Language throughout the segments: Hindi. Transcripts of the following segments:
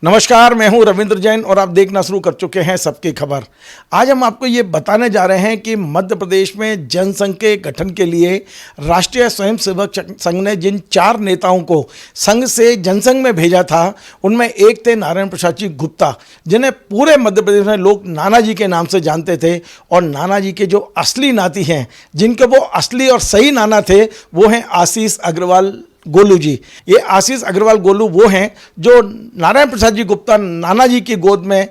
नमस्कार, मैं हूं रविंद्र जैन और आप देखना शुरू कर चुके हैं सबकी खबर। आज हम आपको ये बताने जा रहे हैं कि मध्य प्रदेश में जनसंघ के गठन के लिए राष्ट्रीय स्वयंसेवक संघ ने जिन 4 नेताओं को संघ से जनसंघ में भेजा था, उनमें एक थे नारायण प्रसाद जी गुप्ता, जिन्हें पूरे मध्य प्रदेश में लोग नाना जी के नाम से जानते थे। और नाना जी के जो असली नाती हैं, जिनके वो असली और सही नाना थे, वो हैं आशीष अग्रवाल गोलू जी। ये आशीष अग्रवाल गोलू वो हैं जो नारायण प्रसाद जी गुप्ता नाना जी की गोद में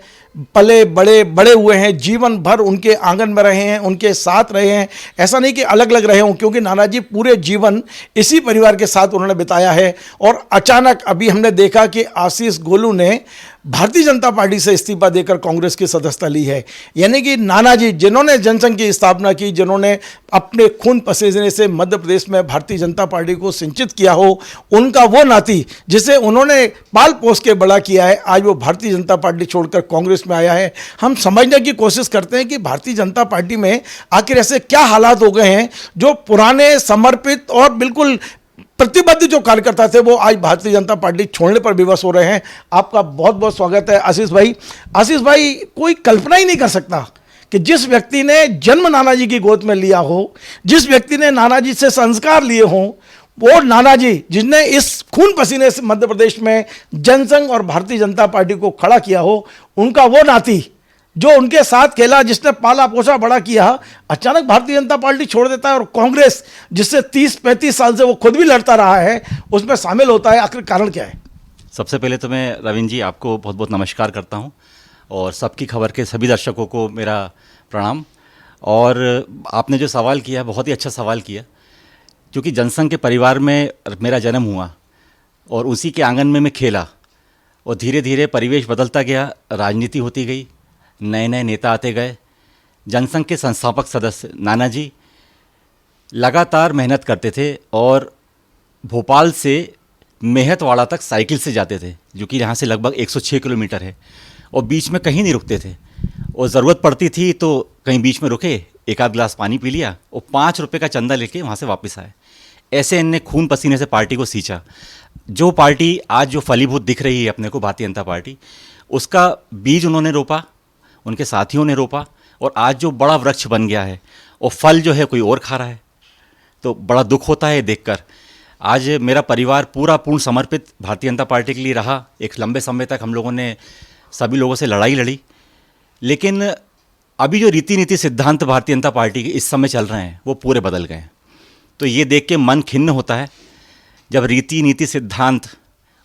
पले बड़े हुए हैं, जीवन भर उनके आंगन में रहे हैं, उनके साथ रहे हैं। ऐसा नहीं कि अलग अलग रहे हों, क्योंकि नाना जी पूरे जीवन इसी परिवार के साथ उन्होंने बिताया है। और अचानक अभी हमने देखा कि आशीष गोलू ने भारतीय जनता पार्टी से इस्तीफा देकर कांग्रेस की सदस्यता ली है। यानी कि नाना जी, जिन्होंने जनसंघ की स्थापना की, जिन्होंने अपने खून पसीने से मध्य प्रदेश में भारतीय जनता पार्टी को सिंचित किया हो, उनका वो नाती जिसे उन्होंने पाल पोस के बड़ा किया है, आज वो भारतीय जनता पार्टी छोड़कर कांग्रेस में आया है। हम समझने की कोशिश करते हैं कि भारतीय जनता पार्टी में आखिर ऐसे क्या हालात हो गए हैं जो पुराने समर्पित और बिल्कुल प्रतिबद्ध जो कार्यकर्ता थे, वो आज भारतीय जनता पार्टी छोड़ने पर विवश हो रहे हैं। आपका बहुत बहुत स्वागत है आशीष भाई। आशीष भाई, कोई कल्पना ही नहीं कर सकता कि जिस व्यक्ति ने जन्म नाना जी की गोद में लिया हो, जिस व्यक्ति ने नाना जी से संस्कार लिए हों, वो नाना जी जिसने इस खून पसीने से मध्य प्रदेश में जनसंघ और भारतीय जनता पार्टी को खड़ा किया हो, उनका वो नाती जो उनके साथ खेला, जिसने पाला पोसा बड़ा किया, अचानक भारतीय जनता पार्टी छोड़ देता है और कांग्रेस जिससे 30-35 साल से वो खुद भी लड़ता रहा है, उसमें शामिल होता है। आखिर कारण क्या है? सबसे पहले तो मैं रविंद्र जी आपको बहुत बहुत नमस्कार करता हूं और सबकी खबर के सभी दर्शकों को मेरा प्रणाम। और आपने जो सवाल किया, बहुत ही अच्छा सवाल किया, क्योंकि जनसंघ के परिवार में मेरा जन्म हुआ और उसी के आंगन में मैं खेला और धीरे धीरे परिवेश बदलता गया, राजनीति होती गई, नए नए नेता आते गए। जनसंघ के संस्थापक सदस्य नाना जी लगातार मेहनत करते थे और भोपाल से मेहतवाड़ा तक साइकिल से जाते थे, जो कि यहाँ से लगभग 106 किलोमीटर है, और बीच में कहीं नहीं रुकते थे। और ज़रूरत पड़ती थी तो कहीं बीच में रुके, एक आध गिलास पानी पी लिया और 5 रुपये का चंदा लेके वहाँ से वापस आए। ऐसे इनने खून पसीने से पार्टी को सींचा। जो पार्टी आज जो फलीभूत दिख रही है अपने को, भारतीय जनता पार्टी, उसका बीज उन्होंने रोपा, उनके साथियों ने रोपा, और आज जो बड़ा वृक्ष बन गया है और फल जो है कोई और खा रहा है, तो बड़ा दुख होता है देखकर। आज मेरा परिवार पूर्ण समर्पित भारतीय जनता पार्टी के लिए रहा। एक लंबे समय तक हम लोगों ने सभी लोगों से लड़ाई लड़ी, लेकिन अभी जो रीति नीति सिद्धांत भारतीय जनता पार्टी के इस समय चल रहे हैं, वो पूरे बदल गए हैं। तो ये देख के मन खिन्न होता है। जब रीति नीति सिद्धांत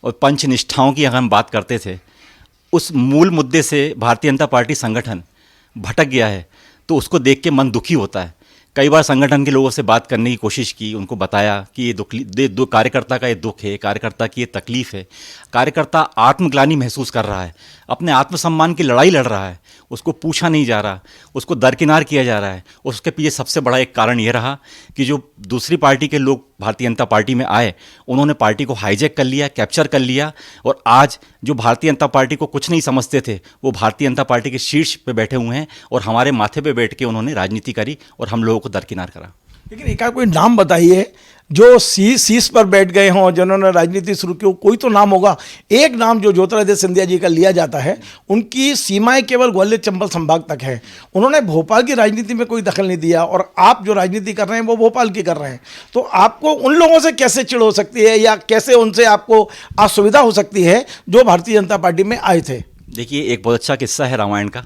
और पंच निष्ठाओं की अगर हम बात करते थे, उस मूल मुद्दे से भारतीय जनता पार्टी संगठन भटक गया है, तो उसको देख के मन दुखी होता है। कई बार संगठन के लोगों से बात करने की कोशिश की, उनको बताया कि ये दुख कार्यकर्ता का ये दुख है, कार्यकर्ता की ये तकलीफ़ है। कार्यकर्ता आत्मग्लानि महसूस कर रहा है, अपने आत्मसम्मान की लड़ाई लड़ रहा है, उसको पूछा नहीं जा रहा, उसको दरकिनार किया जा रहा है। उसके पीछे सबसे बड़ा एक कारण ये रहा कि जो दूसरी पार्टी के लोग भारतीय जनता पार्टी में आए, उन्होंने पार्टी को हाईजैक कर लिया, कैप्चर कर लिया, और आज जो भारतीय जनता पार्टी को कुछ नहीं समझते थे, वो भारतीय जनता पार्टी के शीर्ष पे बैठे हुए हैं और हमारे माथे पे बैठ के उन्होंने राजनीति करी और हम लोगों को दरकिनार करा। लेकिन एक कोई नाम बताइए जो शीश पर बैठ गए हों, जिन्होंने राजनीति शुरू की हो, कोई तो नाम होगा। एक नाम जो ज्योतिरादित्य सिंधिया जी का लिया जाता है, उनकी सीमाएं केवल ग्वालियर चंबल संभाग तक है। उन्होंने भोपाल की राजनीति में कोई दखल नहीं दिया, और आप जो राजनीति कर रहे हैं वो भोपाल की कर रहे हैं। तो आपको उन लोगों से कैसे चिढ़ हो सकती है, या कैसे उनसे आपको असुविधा हो सकती है जो भारतीय जनता पार्टी में आए थे? देखिए, एक बहुत अच्छा किस्सा है रामायण का,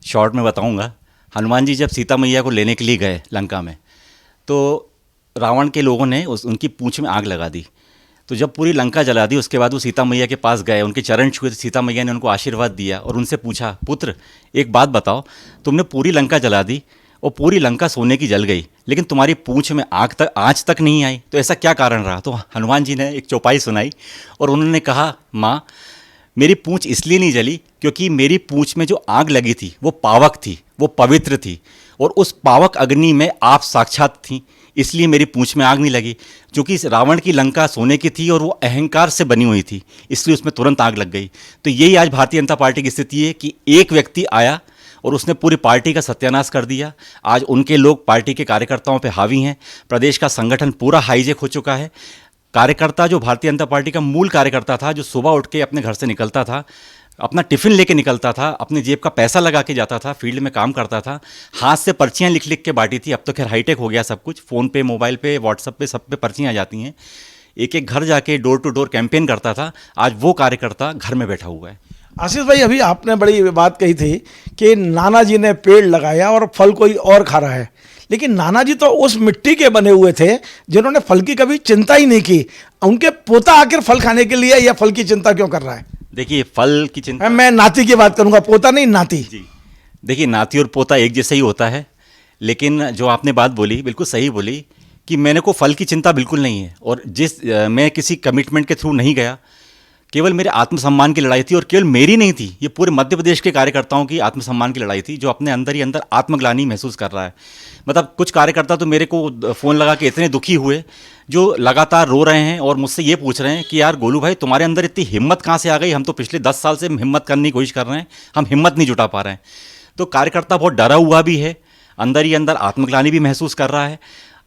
शॉर्ट में बताऊँगा। हनुमान जी जब सीता मैया को लेने के लिए गए लंका में, तो रावण के लोगों ने उनकी पूंछ में आग लगा दी। तो जब पूरी लंका जला दी, उसके बाद वो सीता मैया के पास गए, उनके चरण छुए, तो सीता मैया ने उनको आशीर्वाद दिया और उनसे पूछा, पुत्र एक बात बताओ, तुमने पूरी लंका जला दी और पूरी लंका सोने की जल गई, लेकिन तुम्हारी पूंछ में आँच तक नहीं आई, तो ऐसा क्या कारण रहा? तो हनुमान जी ने एक चौपाई सुनाई और उन्होंने कहा, माँ मेरी पूंछ इसलिए नहीं जली क्योंकि मेरी पूंछ में जो आग लगी थी वो पावक थी, वो पवित्र थी, और उस पावक अग्नि में आप साक्षात थी, इसलिए मेरी पूंछ में आग नहीं लगी। क्योंकि रावण की लंका सोने की थी और वो अहंकार से बनी हुई थी, इसलिए उसमें तुरंत आग लग गई। तो यही आज भारतीय जनता पार्टी की स्थिति है कि एक व्यक्ति आया और उसने पूरी पार्टी का सत्यानाश कर दिया। आज उनके लोग पार्टी के कार्यकर्ताओं पे हावी हैं, प्रदेश का संगठन पूरा हाईजैक हो चुका है। कार्यकर्ता जो भारतीय जनता पार्टी का मूल कार्यकर्ता था, जो सुबह उठ के अपने घर से निकलता था, अपना टिफ़िन लेके निकलता था, अपनी जेब का पैसा लगा के जाता था, फील्ड में काम करता था, हाथ से पर्चियाँ लिख लिख के बांटी थी। अब तो खैर हाईटेक हो गया सब कुछ, फ़ोन पे, मोबाइल पे, व्हाट्सअप पे, सब पे पर्चियाँ आ जाती हैं। एक एक घर जाके डोर टू डोर कैंपेन करता था। आज वो कार्यकर्ता घर में बैठा हुआ है। आशीष भाई, अभी आपने बड़ी बात कही थी कि नाना जी ने पेड़ लगाया और फल कोई और खा रहा है, लेकिन नाना जी तो उस मिट्टी के बने हुए थे जिन्होंने फल की कभी चिंता ही नहीं की। उनके पोता आखिर फल खाने के लिए या फल की चिंता क्यों कर रहा है? देखिए, फल की चिंता, मैं नाती की बात करूंगा, पोता नहीं, नाती। जी, देखिए, नाती और पोता एक जैसा ही होता है, लेकिन जो आपने बात बोली बिल्कुल सही बोली कि मैंने को फल की चिंता बिल्कुल नहीं है। और मैं किसी कमिटमेंट के थ्रू नहीं गया, केवल मेरे आत्मसम्मान की लड़ाई थी। और केवल मेरी नहीं थी, ये पूरे मध्य प्रदेश के कार्यकर्ताओं की आत्मसम्मान की लड़ाई थी, जो अपने अंदर ही अंदर आत्मग्लानि महसूस कर रहा है। मतलब कुछ कार्यकर्ता तो मेरे को फ़ोन लगा के इतने दुखी हुए, जो लगातार रो रहे हैं और मुझसे ये पूछ रहे हैं कि यार गोलू भाई, तुम्हारे अंदर इतनी हिम्मत कहाँ से आ गई? हम तो पिछले 10 साल से हिम्मत करने की कोशिश कर रहे हैं, हम हिम्मत नहीं जुटा पा रहे हैं। तो कार्यकर्ता बहुत डरा हुआ भी है, अंदर ही अंदर आत्मग्लानि भी महसूस कर रहा है।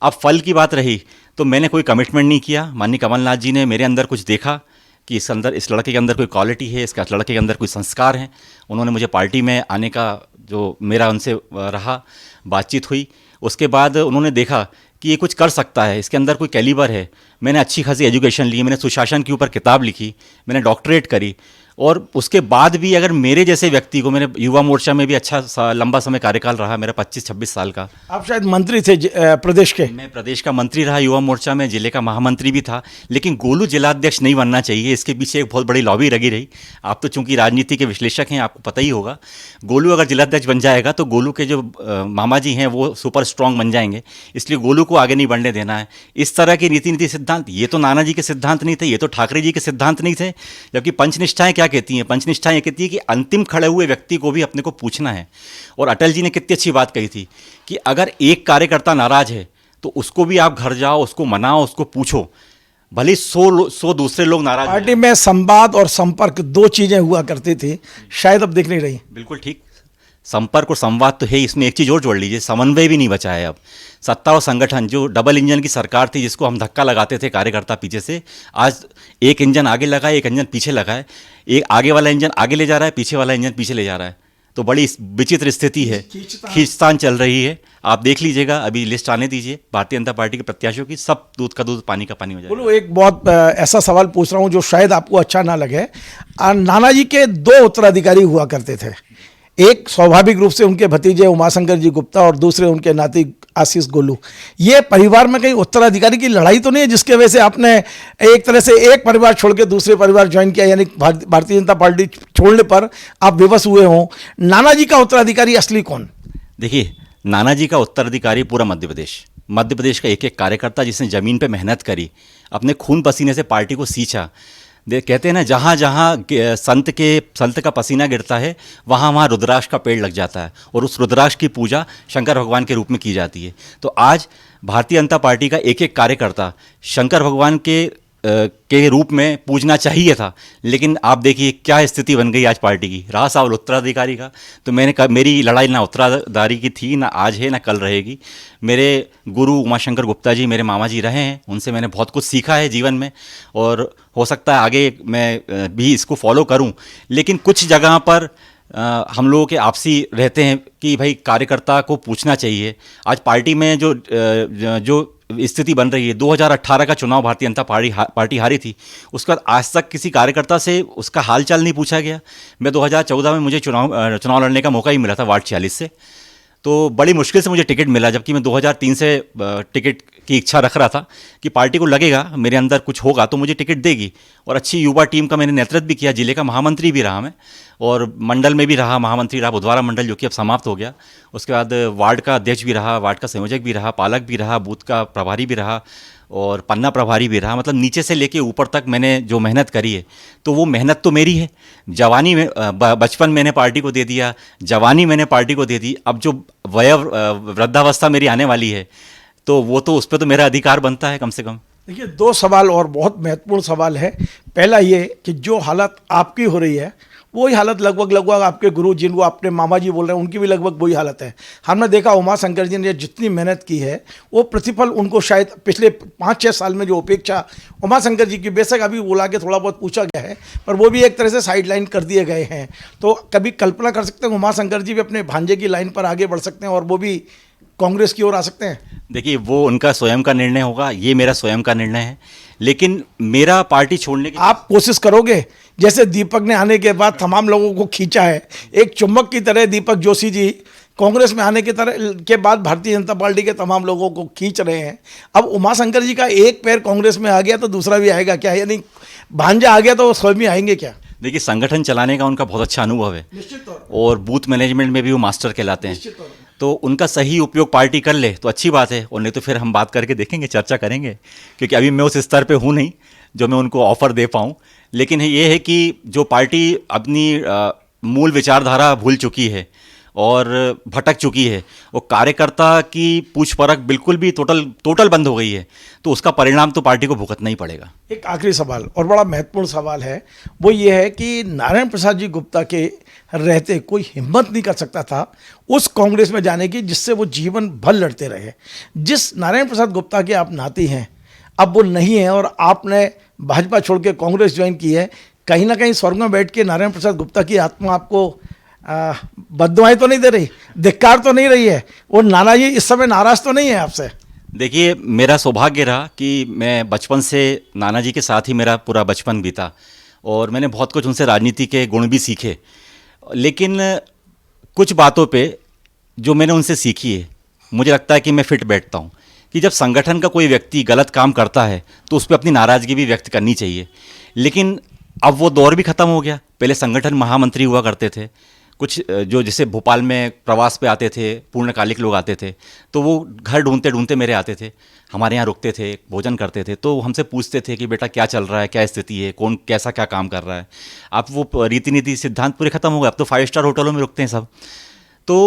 अब फल की बात रही तो मैंने कोई कमिटमेंट नहीं किया। माननीय कमलनाथ जी ने मेरे अंदर कुछ देखा कि इस लड़के के अंदर कोई क्वालिटी है, इस लड़के के अंदर कोई संस्कार हैं। उन्होंने मुझे पार्टी में आने का जो मेरा उनसे रहा, बातचीत हुई, उसके बाद उन्होंने देखा कि ये कुछ कर सकता है, इसके अंदर कोई कैलिबर है। मैंने अच्छी खासी एजुकेशन ली, मैंने सुशासन के ऊपर किताब लिखी, मैंने डॉक्टरेट करी। और उसके बाद भी अगर मेरे जैसे व्यक्ति को, मैंने युवा मोर्चा में भी अच्छा लंबा समय कार्यकाल रहा मेरा, 25-26 साल का। आप शायद मंत्री थे प्रदेश के? मैं प्रदेश का मंत्री रहा युवा मोर्चा में, जिले का महामंत्री भी था। लेकिन गोलू जिलाध्यक्ष नहीं बनना चाहिए, इसके पीछे एक बहुत बड़ी लॉबी लगी रही। आप तो चूंकि राजनीति के विश्लेषक हैं, आपको पता ही होगा। गोलू अगर जिलाध्यक्ष बन जाएगा तो गोलू के जो मामा जी हैं वो सुपर स्ट्रांग बन जाएंगे, इसलिए गोलू को आगे नहीं बढ़ने देना है। इस तरह के नीति सिद्धांत, ये तो नाना जी के सिद्धांत नहीं थे, ये तो ठाकरे जी के सिद्धांत नहीं थे। जबकि पंचनिष्ठाएं क्या कहती हैं? पंचनिष्ठाएं ये कहती है कि अंतिम खड़े हुए व्यक्ति को भी अपने को पूछना है। और अटल जी ने कितनी अच्छी बात कही थी कि अगर एक कार्यकर्ता नाराज है तो उसको भी आप घर जाओ, उसको मनाओ, उसको पूछो, भले 100 दूसरे लोग नाराज। पार्टी में संवाद और संपर्क 2 चीजें हुआ करती थी, शायद अब दिख नहीं रही। बिल्कुल ठीक, संपर्क और संवाद तो है, इसमें एक चीज़ और जोड़ लीजिए, समन्वय भी नहीं बचा है अब। सत्ता और संगठन, जो डबल इंजन की सरकार थी जिसको हम धक्का लगाते थे कार्यकर्ता पीछे से, आज एक इंजन आगे लगा है, एक इंजन पीछे लगा है। एक आगे वाला इंजन आगे ले जा रहा है, पीछे वाला इंजन पीछे ले जा रहा है। तो बड़ी विचित्र स्थिति है, खींचतान चल रही है। आप देख लीजिएगा, अभी लिस्ट आने दीजिए भारतीय जनता पार्टी के प्रत्याशियों की, सब दूध का दूध पानी का पानी हो जाएगा। बोलो, एक बहुत ऐसा सवाल पूछ रहा हूं जो शायद आपको अच्छा ना लगे। नाना जी के 2 उत्तराधिकारी हुआ करते थे, एक स्वाभाविक रूप से उनके भतीजे उमाशंकर जी गुप्ता और दूसरे उनके नाती आशीष गोलू। ये परिवार में कहीं उत्तराधिकारी की लड़ाई तो नहीं है जिसके वजह से आपने एक तरह से एक परिवार छोड़ के दूसरे परिवार ज्वाइन किया, यानी भारतीय जनता पार्टी छोड़ने पर आप विवश हुए हों? नाना जी का उत्तराधिकारी असली कौन? देखिए, नाना जी का उत्तराधिकारी पूरा मध्य प्रदेश का एक एक कार्यकर्ता जिसने ज़मीन पे मेहनत करी, अपने खून पसीने से पार्टी को सींचा। कहते हैं ना, जहाँ जहाँ संत का पसीना गिरता है वहाँ वहाँ रुद्राक्ष का पेड़ लग जाता है, और उस रुद्राक्ष की पूजा शंकर भगवान के रूप में की जाती है। तो आज भारतीय जनता पार्टी का एक एक कार्यकर्ता शंकर भगवान के रूप में पूजना चाहिए था। लेकिन आप देखिए क्या स्थिति बन गई आज पार्टी की। रहा सवाल उत्तराधिकारी का, तो मैंने कहा मेरी लड़ाई ना उत्तराधिकारी की थी, ना आज है, ना कल रहेगी। मेरे गुरु उमाशंकर गुप्ता जी मेरे मामा जी रहे हैं, उनसे मैंने बहुत कुछ सीखा है जीवन में, और हो सकता है आगे मैं भी इसको फॉलो करूं। लेकिन कुछ जगह पर हम लोगों के आपसी रहते हैं कि भाई कार्यकर्ता को पूछना चाहिए। आज पार्टी में जो स्थिति बन रही है, 2018 का चुनाव भारतीय जनता पार्टी हारी थी, उसके बाद आज तक किसी कार्यकर्ता से उसका हालचाल नहीं पूछा गया। मैं 2014 में मुझे चुनाव लड़ने का मौका ही मिला था वार्ड 46 से, तो बड़ी मुश्किल से मुझे टिकट मिला, जबकि मैं 2003 से टिकट की इच्छा रख रहा था कि पार्टी को लगेगा मेरे अंदर कुछ होगा तो मुझे टिकट देगी। और अच्छी युवा टीम का मैंने नेतृत्व भी किया, जिले का महामंत्री भी रहा मैं, और मंडल में भी रहा, महामंत्री रहा बुधवारा मंडल, जो कि अब समाप्त हो गया। उसके बाद वार्ड का अध्यक्ष भी रहा, वार्ड का संयोजक भी रहा, पालक भी रहा, बूथ का प्रभारी भी रहा, और पन्ना प्रभारी भी रहा। मतलब नीचे से लेके ऊपर तक मैंने जो मेहनत करी है, तो वो मेहनत तो मेरी है। जवानी में बचपन मैंने पार्टी को दे दिया, जवानी मैंने पार्टी को दे दी, अब जो वृद्धावस्था मेरी आने वाली है तो वो तो उस पर तो मेरा अधिकार बनता है कम से कम। देखिए, 2 सवाल और बहुत महत्वपूर्ण सवाल है। पहला ये कि जो हालत आपकी हो रही है वही हालत लगभग लगभग आपके गुरु जिनको आपने मामा जी बोल रहे हैं उनकी भी लगभग वही हालत है। हमने देखा उमा शंकर जी ने जितनी मेहनत की है वो प्रतिफल उनको शायद पिछले 5-6 साल में जो अपेक्षा उमा शंकर जी की, बेशक अभी बुला के थोड़ा बहुत पूछा गया है पर वो भी एक तरह से साइडलाइन कर दिए गए हैं। तो कभी कल्पना कर सकते हैं उमा शंकर जी भी अपने भांजे की लाइन पर आगे बढ़ सकते हैं और वो भी कांग्रेस की ओर आ सकते हैं? देखिए, वो उनका स्वयं का निर्णय होगा, ये मेरा स्वयं का निर्णय है। लेकिन मेरा पार्टी छोड़ने की, आप कोशिश करोगे जैसे दीपक ने आने के बाद तमाम लोगों को खींचा है, एक चुम्बक की तरह दीपक जोशी जी कांग्रेस में आने के बाद भारतीय जनता पार्टी के तमाम लोगों को खींच रहे हैं। अब उमा शंकर जी का एक पैर कांग्रेस में आ गया तो दूसरा भी आएगा क्या, यानी भांजा आ गया तो वो स्वयं ही आएंगे क्या? देखिए, संगठन चलाने का उनका बहुत अच्छा अनुभव है निश्चित तौर और बूथ मैनेजमेंट में भी वो मास्टर कहलाते हैं। निश्चित तौर तो उनका सही उपयोग पार्टी कर ले तो अच्छी बात है, और नहीं तो फिर हम बात करके देखेंगे, चर्चा करेंगे, क्योंकि अभी मैं उस स्तर पे हूँ नहीं जो मैं उनको ऑफर दे पाऊँ। लेकिन ये है कि जो पार्टी अपनी मूल विचारधारा भूल चुकी है और भटक चुकी है, वो कार्यकर्ता की पूछ परख बिल्कुल भी टोटल बंद हो गई है, तो उसका परिणाम तो पार्टी को भुगतना ही पड़ेगा। एक आखिरी सवाल और बड़ा महत्वपूर्ण सवाल है, वो ये है कि नारायण प्रसाद जी गुप्ता के रहते कोई हिम्मत नहीं कर सकता था उस कांग्रेस में जाने की जिससे वो जीवन भर लड़ते रहे। जिस नारायण प्रसाद गुप्ता के आप नाती हैं अब वो नहीं है और आपने भाजपा छोड़ के कांग्रेस ज्वाइन की है, कहीं ना कहीं स्वर्ग में बैठ के नारायण प्रसाद गुप्ता की आत्मा आपको बद्दुआएं तो नहीं दे रही, धिक्कार तो नहीं रही है? वो नाना जी इस समय नाराज तो नहीं है आपसे? देखिए, मेरा सौभाग्य रहा कि मैं बचपन से नाना जी के साथ ही मेरा पूरा बचपन बीता और मैंने बहुत कुछ उनसे राजनीति के गुण भी सीखे। लेकिन कुछ बातों पे जो मैंने उनसे सीखी है, मुझे लगता है कि मैं फिट बैठता हूँ कि जब संगठन का कोई व्यक्ति गलत काम करता है तो उस पर अपनी नाराज़गी भी व्यक्त करनी चाहिए। लेकिन अब वो दौर भी ख़त्म हो गया। पहले संगठन महामंत्री हुआ करते थे, कुछ जो जैसे भोपाल में प्रवास पे आते थे, पूर्णकालिक लोग आते थे, तो वो घर ढूंढते ढूंढते मेरे आते थे, हमारे यहाँ रुकते थे, भोजन करते थे, तो हमसे पूछते थे कि बेटा क्या चल रहा है, क्या स्थिति है, कौन कैसा क्या काम कर रहा है। अब वो रीति नीति सिद्धांत पूरे ख़त्म हो गए, अब तो 5 स्टार होटलों में रुकते हैं सब। तो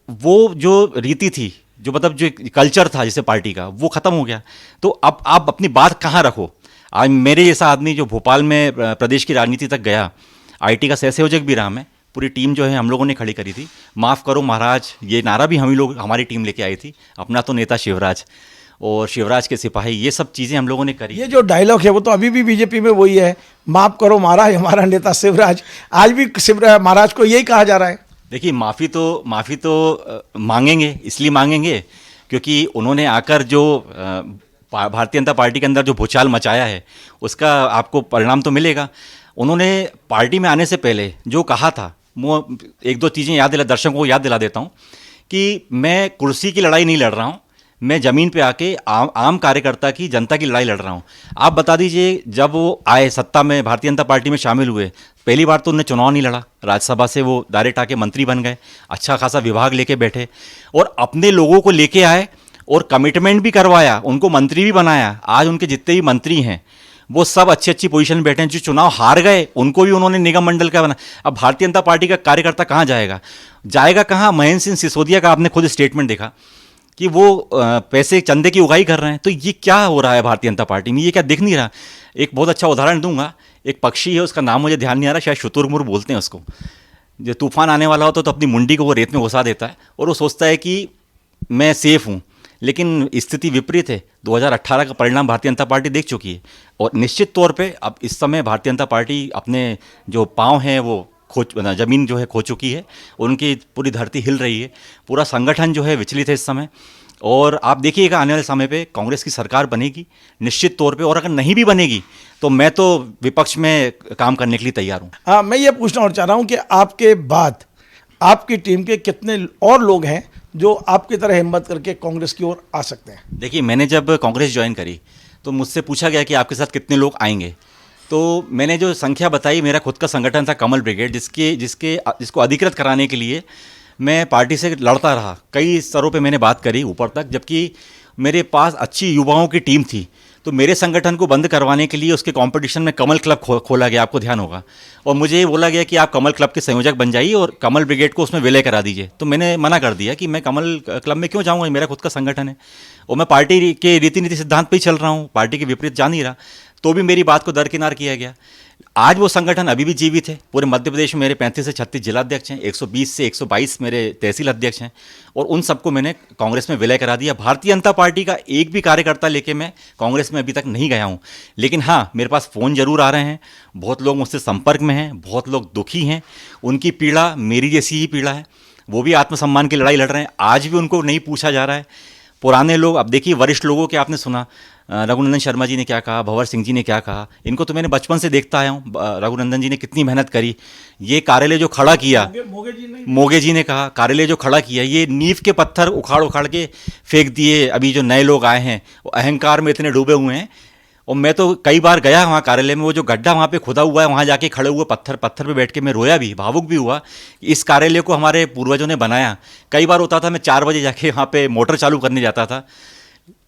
वो जो रीति थी, जो मतलब जो कल्चर था जैसे पार्टी का, वो ख़त्म हो गया। तो अब आप अपनी बात कहाँ रखो। आज मेरे जैसा आदमी जो भोपाल में प्रदेश की राजनीति तक गया, IT का सहसंयोजक भी रहा मैं, पूरी टीम जो है हम लोगों ने खड़ी करी थी, माफ़ करो महाराज, ये नारा भी हम ही लोग, हमारी टीम लेके आई थी, अपना तो नेता शिवराज और शिवराज के सिपाही, ये सब चीज़ें हम लोगों ने करी। ये जो डायलॉग है वो तो अभी भी बीजेपी में वही है, माफ़ करो महाराज, हमारा नेता शिवराज। आज भी शिवराज महाराज को यही कहा जा रहा है। देखिए, माफ़ी तो मांगेंगे, इसलिए मांगेंगे क्योंकि उन्होंने आकर जो भारतीय जनता पार्टी के अंदर जो भूचाल मचाया है उसका आपको परिणाम तो मिलेगा। उन्होंने पार्टी में आने से पहले जो कहा था, वो 1-2 चीज़ें दर्शकों को याद दिला देता हूँ कि मैं कुर्सी की लड़ाई नहीं लड़ रहा हूँ, मैं ज़मीन पे आके आम कार्यकर्ता की, जनता की लड़ाई लड़ रहा हूँ। आप बता दीजिए, जब वो आए सत्ता में, भारतीय जनता पार्टी में शामिल हुए, पहली बार तो उन्होंने चुनाव नहीं लड़ा, राज्यसभा से वो डायरेक्ट आके मंत्री बन गए, अच्छा खासा विभाग लेके बैठे और अपने लोगों को लेके आए और कमिटमेंट भी करवाया, उनको मंत्री भी बनाया। आज उनके जितने भी मंत्री हैं वो सब अच्छी पोजीशन में बैठे हैं। जो चुनाव हार गए उनको भी उन्होंने निगम मंडल का बना। अब भारतीय जनता पार्टी का कार्यकर्ता कहाँ जाएगा कहाँ? महेंद्र सिंह सिसोदिया का आपने खुद स्टेटमेंट देखा कि वो पैसे चंदे की उगाही कर रहे हैं। तो ये क्या हो रहा है भारतीय जनता पार्टी में? ये क्या दिख नहीं रहा? एक बहुत अच्छा उदाहरण दूंगा। एक पक्षी है, उसका नाम मुझे ध्यान नहीं आ रहा, शायद शुतुरमुर्ग बोलते हैं उसको। जो तूफान आने वाला होता तो अपनी मुंडी को वो रेत में घुसा देता है और वो सोचता है कि मैं सेफ हूँ, लेकिन स्थिति विपरीत है। 2018 का परिणाम भारतीय जनता पार्टी देख चुकी है और निश्चित तौर पे अब इस समय भारतीय जनता पार्टी अपने जो पाँव हैं वो जमीन जो है खो चुकी है, उनकी पूरी धरती हिल रही है, पूरा संगठन जो है विचलित है इस समय। और आप देखिएगा आने वाले समय पे कांग्रेस की सरकार बनेगी निश्चित तौर पे, और अगर नहीं भी बनेगी तो मैं तो विपक्ष में काम करने के लिए तैयार हूँ। हाँ, मैं ये पूछना और चाह रहा हूँ कि आपके बाद आपकी टीम के कितने और लोग हैं जो आपकी तरह हिम्मत करके कांग्रेस की ओर आ सकते हैं? देखिए, मैंने जब कांग्रेस ज्वाइन करी तो मुझसे पूछा गया कि आपके साथ कितने लोग आएंगे, तो मैंने जो संख्या बताई, मेरा खुद का संगठन था कमल ब्रिगेड, जिसको अधिकृत कराने के लिए मैं पार्टी से लड़ता रहा। कई स्तरों पे मैंने बात करी ऊपर तक, जबकि मेरे पास अच्छी युवाओं की टीम थी। तो मेरे संगठन को बंद करवाने के लिए उसके कंपटीशन में कमल क्लब खोला गया, आपको ध्यान होगा, और मुझे ये बोला गया कि आप कमल क्लब के संयोजक बन जाइए और कमल ब्रिगेड को उसमें विलय करा दीजिए। तो मैंने मना कर दिया कि मैं कमल क्लब में क्यों जाऊँगा, मेरा खुद का संगठन है और मैं पार्टी के रीति नीति सिद्धांत पर ही चल रहा हूँ, पार्टी के विपरीत जा नहीं रहा। तो भी मेरी बात को दरकिनार किया गया। आज वो संगठन अभी भी जीवित है। पूरे मध्य प्रदेश में मेरे 35 से 36 जिलाध्यक्ष हैं, 120 से 122 मेरे तहसील अध्यक्ष हैं, और उन सबको मैंने कांग्रेस में विलय करा दिया। भारतीय जनता पार्टी का एक भी कार्यकर्ता लेके मैं कांग्रेस में अभी तक नहीं गया हूँ। लेकिन हाँ, मेरे पास फ़ोन जरूर आ रहे हैं, बहुत लोग मुझसे संपर्क में हैं, बहुत लोग दुखी हैं, उनकी पीड़ा मेरी जैसी ही पीड़ा है। वो भी आत्मसम्मान की लड़ाई लड़ रहे हैं। आज भी उनको नहीं पूछा जा रहा है। पुराने लोग, अब देखिए वरिष्ठ लोगों के आपने सुना, रघुनंदन शर्मा जी ने क्या कहा, भंवर सिंह जी ने क्या कहा, इनको तो मैंने बचपन से देखता आया हूँ। रघुनंदन जी ने कितनी मेहनत करी, ये कार्यालय जो खड़ा किया, मोगे जी ने कहा कार्यालय जो खड़ा किया, ये नींव के पत्थर उखाड़ उखाड़ के फेंक दिए। अभी जो नए लोग आए हैं वो अहंकार में इतने डूबे हुए हैं। और मैं तो कई बार गया वहाँ कार्यालय में, वो जो गड्ढा वहाँ पे खुदा हुआ है, वहाँ जाके खड़े हुए पत्थर पे बैठ के मैं रोया भी, भावुक भी हुआ। इस कार्यालय को हमारे पूर्वजों ने बनाया। कई बार होता था मैं 4 बजे जाके वहाँ पे मोटर चालू करने जाता था।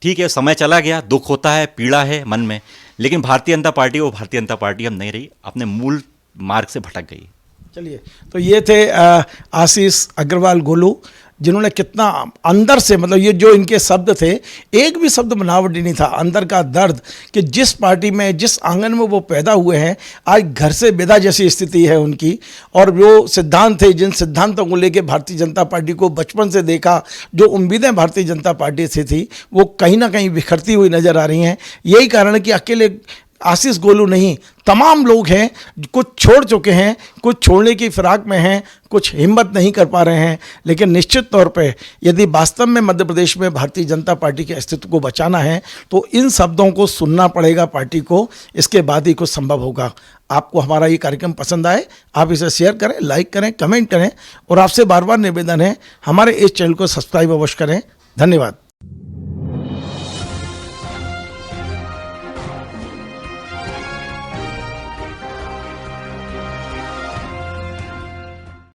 ठीक है, समय चला गया, दुख होता है, पीड़ा है मन में, लेकिन भारतीय जनता पार्टी वो भारतीय जनता पार्टी हम नहीं रही, अपने मूल मार्ग से भटक गई। चलिए, तो ये थे आशीष अग्रवाल गोलू, जिन्होंने कितना अंदर से, मतलब ये जो इनके शब्द थे, एक भी शब्द बनावटी नहीं था, अंदर का दर्द कि जिस पार्टी में, जिस आंगन में वो पैदा हुए हैं, आज घर से बेदा जैसी स्थिति है उनकी। और जो सिद्धांत थे, जिन सिद्धांतों को लेके भारतीय जनता पार्टी को बचपन से देखा, जो उम्मीदें भारतीय जनता पार्टी से थी, वो कहीं ना कहीं बिखरती हुई नजर आ रही हैं। यही कारण है कि अकेले आशीष गोलू नहीं, तमाम लोग हैं, कुछ छोड़ चुके हैं, कुछ छोड़ने की फिराक में हैं, कुछ हिम्मत नहीं कर पा रहे हैं। लेकिन निश्चित तौर पे यदि वास्तव में मध्य प्रदेश में भारतीय जनता पार्टी के अस्तित्व को बचाना है तो इन शब्दों को सुनना पड़ेगा पार्टी को, इसके बाद ही कुछ संभव होगा। आपको हमारा ये कार्यक्रम पसंद आए, आप इसे शेयर करें, लाइक करें, कमेंट करें, और आपसे बार बार निवेदन है हमारे इस चैनल को सब्सक्राइब अवश्य करें। धन्यवाद।